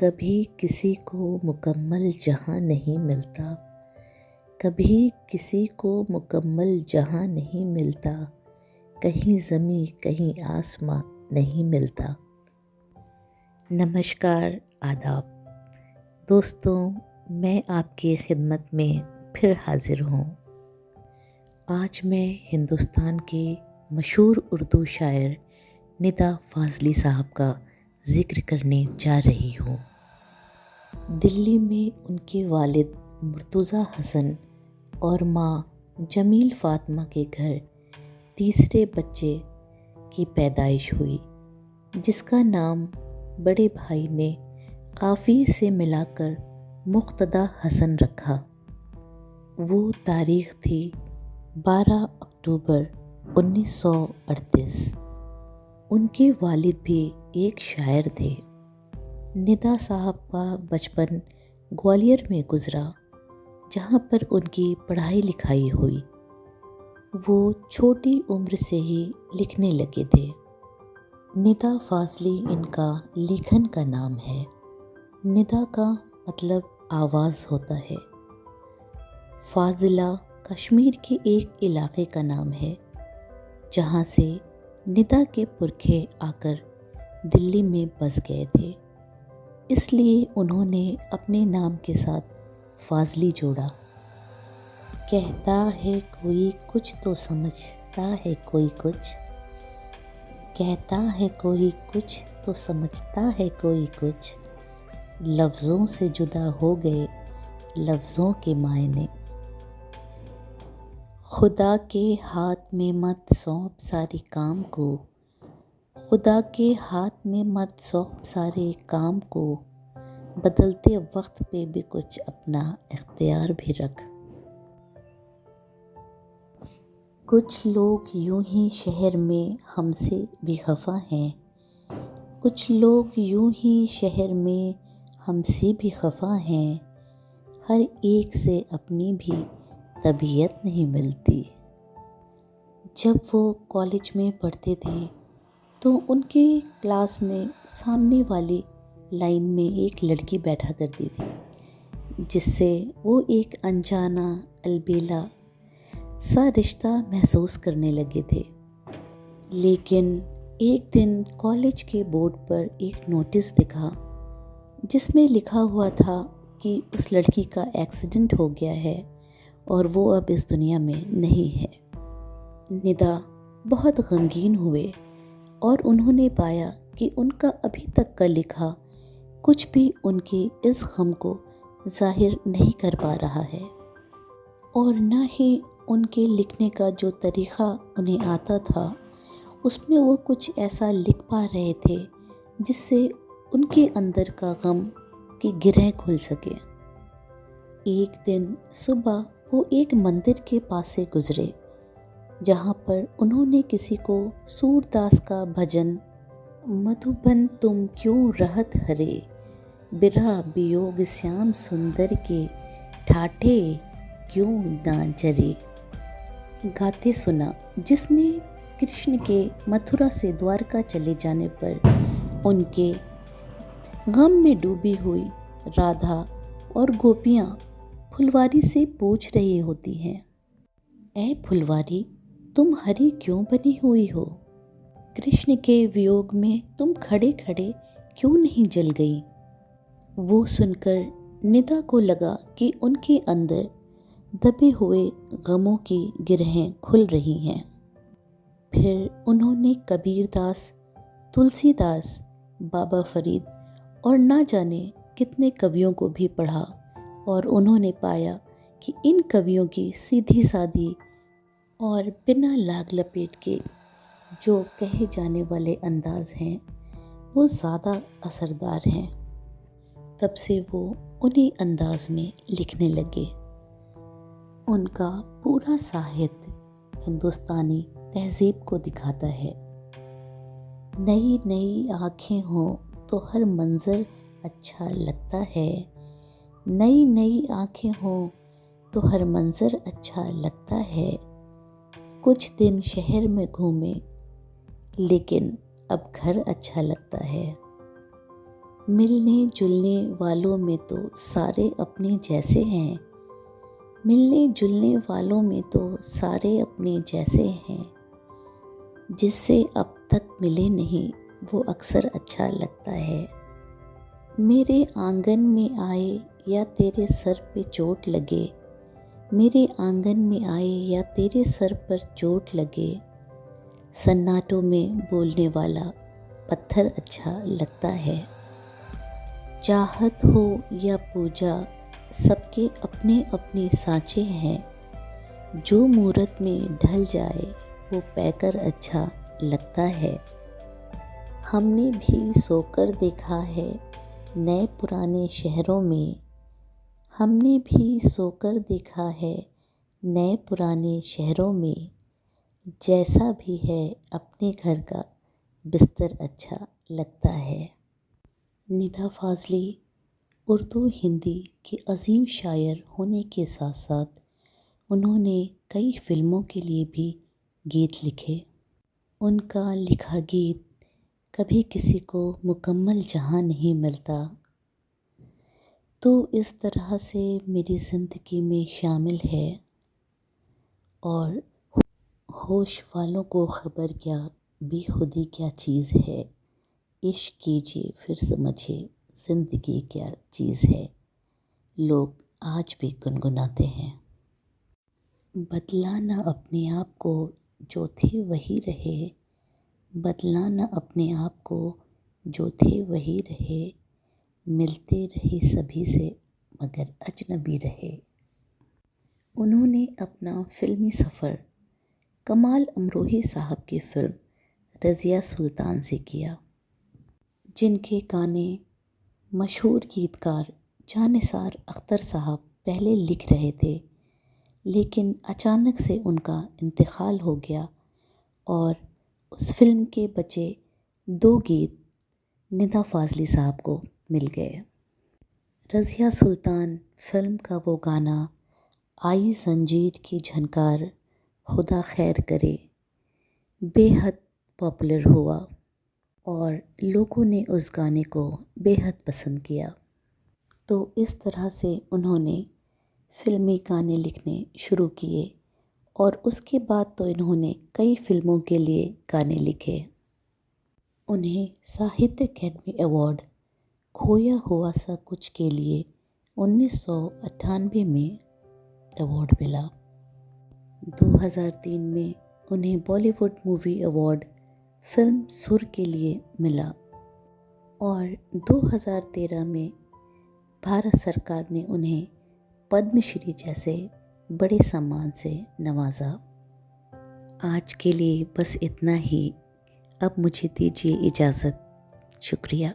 कभी किसी को मुकम्मल जहां नहीं मिलता, कभी किसी को मुकम्मल जहां नहीं मिलता, कहीं ज़मीं कहीं आसमां नहीं मिलता। नमस्कार, आदाब दोस्तों, मैं आपकी खिदमत में फिर हाज़िर हूँ। आज मैं हिंदुस्तान के मशहूर उर्दू शायर निदा फ़ाज़ली साहब का ज़िक्र करने जा रही हूँ। दिल्ली में उनके वालिद मुर्तज़ा हसन और माँ जमील फ़ातिमा के घर तीसरे बच्चे की पैदाइश हुई, जिसका नाम बड़े भाई ने काफ़ी से मिलाकर मुक़्तदा हसन रखा। वो तारीख़ थी 12 अक्टूबर 1938। उनके वालिद भी एक शायर थे। निदा साहब का बचपन ग्वालियर में गुज़रा, जहाँ पर उनकी पढ़ाई लिखाई हुई। वो छोटी उम्र से ही लिखने लगे थे। निदा फ़ाज़ली इनका लेखन का नाम है। निदा का मतलब आवाज़ होता है। फ़ाज़िला कश्मीर के एक इलाके का नाम है, जहाँ से निदा के पुरखे आकर दिल्ली में बस गए थे। इसलिए उन्होंने अपने नाम के साथ फ़ाज़ली जोड़ा। कहता है कोई कुछ तो समझता है कोई कुछ, कहता है कोई कुछ तो समझता है कोई कुछ, लफ्ज़ों से जुदा हो गए लफ्ज़ों के मायने। खुदा के हाथ में मत सौंप सारे काम को, खुदा के हाथ में मत सौंप सारे काम को, बदलते वक्त पे भी कुछ अपना इख्तियार भी रख। कुछ लोग यूं ही शहर में हमसे भी खफा हैं, कुछ लोग यूं ही शहर में हमसे भी खफा हैं, हर एक से अपनी भी तबीयत नहीं मिलती। जब वो कॉलेज में पढ़ते थे तो उनके क्लास में सामने वाली लाइन में एक लड़की बैठा करती थी, जिससे वो एक अनजाना अलबेला सा रिश्ता महसूस करने लगे थे। लेकिन एक दिन कॉलेज के बोर्ड पर एक नोटिस दिखा, जिसमें लिखा हुआ था कि उस लड़की का एक्सीडेंट हो गया है और वो अब इस दुनिया में नहीं है। निदा बहुत गमगीन हुए और उन्होंने पाया कि उनका अभी तक का लिखा कुछ भी उनके इस गम को जाहिर नहीं कर पा रहा है, और न ही उनके लिखने का जो तरीक़ा उन्हें आता था उसमें वो कुछ ऐसा लिख पा रहे थे जिससे उनके अंदर का गम की गिरह खुल सके। एक दिन सुबह वो एक मंदिर के पास से गुज़रे, जहाँ पर उन्होंने किसी को सूरदास का भजन मधुबन तुम क्यों रहत हरे, बिरहा वियोग श्याम सुंदर के ठाठे क्यों ना जरे गाते सुना, जिसमें कृष्ण के मथुरा से द्वारका चले जाने पर उनके गम में डूबी हुई राधा और गोपियाँ फुलवारी से पूछ रही होती हैं, ऐ फुलवारी तुम हरी क्यों बनी हुई हो, कृष्ण के वियोग में तुम खड़े खड़े क्यों नहीं जल गई। वो सुनकर निदा को लगा कि उनके अंदर दबे हुए गमों की गिरहें खुल रही हैं। फिर उन्होंने कबीरदास, तुलसीदास, बाबा फरीद और ना जाने कितने कवियों को भी पढ़ा, और उन्होंने पाया कि इन कवियों की सीधी सादी और बिना लाग लपेट के जो कहे जाने वाले अंदाज हैं वो ज़्यादा असरदार हैं। तब से वो उन्हीं अंदाज में लिखने लगे। उनका पूरा साहित्य हिंदुस्तानी तहज़ीब को दिखाता है। नई नई आँखें हों तो हर मंज़र अच्छा लगता है, नई नई आँखें हों तो हर मंज़र अच्छा लगता है, कुछ दिन शहर में घूमे लेकिन अब घर अच्छा लगता है। मिलने जुलने वालों में तो सारे अपने जैसे हैं, मिलने जुलने वालों में तो सारे अपने जैसे हैं, जिससे अब तक मिले नहीं वो अक्सर अच्छा लगता है। मेरे आंगन में आए या तेरे सर पे चोट लगे, मेरे आंगन में आए या तेरे सर पर चोट लगे, सन्नाटों में बोलने वाला पत्थर अच्छा लगता है। चाहत हो या पूजा सबके अपने अपने सांचे हैं, जो मूरत में ढल जाए वो पैकर अच्छा लगता है। हमने भी सोकर देखा है नए पुराने शहरों में, हमने भी सोकर देखा है नए पुराने शहरों में, जैसा भी है अपने घर का बिस्तर अच्छा लगता है। निदा फ़ाज़ली उर्दू हिंदी की अज़ीम शायर होने के साथ साथ उन्होंने कई फ़िल्मों के लिए भी गीत लिखे। उनका लिखा गीत कभी किसी को मुकम्मल जहाँ नहीं मिलता, तो इस तरह से मेरी ज़िंदगी में शामिल है। और होश वालों को ख़बर क्या बेखुदी क्या चीज़ है, इश्क कीजिए फिर समझिए ज़िंदगी क्या चीज़ है, लोग आज भी गुनगुनाते हैं। बदला ना अपने आप को, जो थे वही रहे, बदला ना अपने आप को, जो थे वही रहे, मिलते रहे सभी से मगर अजनबी रहे। उन्होंने अपना फ़िल्मी सफ़र कमाल अमरोही साहब की फ़िल्म रज़िया सुल्तान से किया, जिनके गाने मशहूर गीतकार जानिसार अख्तर साहब पहले लिख रहे थे, लेकिन अचानक से उनका इंतकाल हो गया और उस फिल्म के बचे 2 गीत निदा फ़ाज़ली साहब को मिल गए। रज़िया सुल्तान फ़िल्म का वो गाना आई ज़ंजीर की झनकार खुदा खैर करे बेहद पॉपुलर हुआ और लोगों ने उस गाने को बेहद पसंद किया। तो इस तरह से उन्होंने फ़िल्मी गाने लिखने शुरू किए और उसके बाद तो इन्होंने कई फ़िल्मों के लिए गाने लिखे। उन्हें साहित्य अकेडमी अवार्ड खोया हुआ सा कुछ के लिए 1998 में अवार्ड मिला। 2003 में उन्हें बॉलीवुड मूवी अवार्ड फ़िल्म सुर के लिए मिला और 2013 में भारत सरकार ने उन्हें पद्मश्री जैसे बड़े सम्मान से नवाजा। आज के लिए बस इतना ही। अब मुझे दीजिए इजाज़त। शुक्रिया।